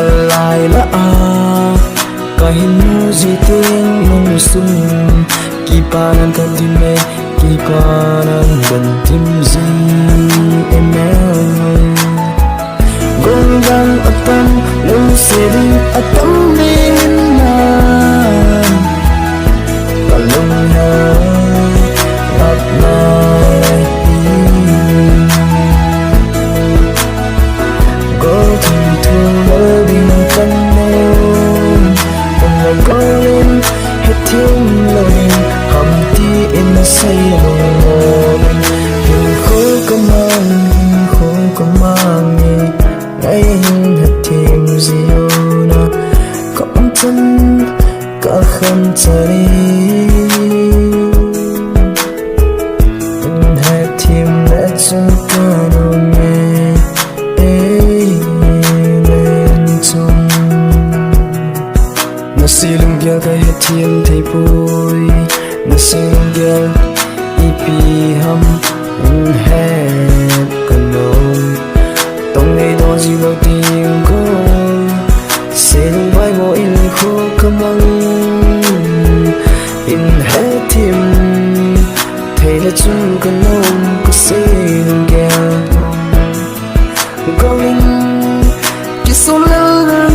lại là cái nu gì tiếng mong sung kỳ pa nan kan tim me kỳ pa nan gần tim gì em gong gang atam lu seri atam din na kalung na at na go to loving kan mo ông lại có lên hết thương lời hầm ti in say lòng hình khổ có mang ngay hết thêm diêu na có chân cả khăn trời hết thêm đã chung ta đâu nghe lên chung na silung gel ka hết thêm thấy vui na silung gel ipi ham hết cần nôm tông ngày đó gì lâu tiếng cô sẽ không vai vô in khô cầm măng in hết thêm thấy là chung cần nôm có sẽ không gel có linh chỉ số lớn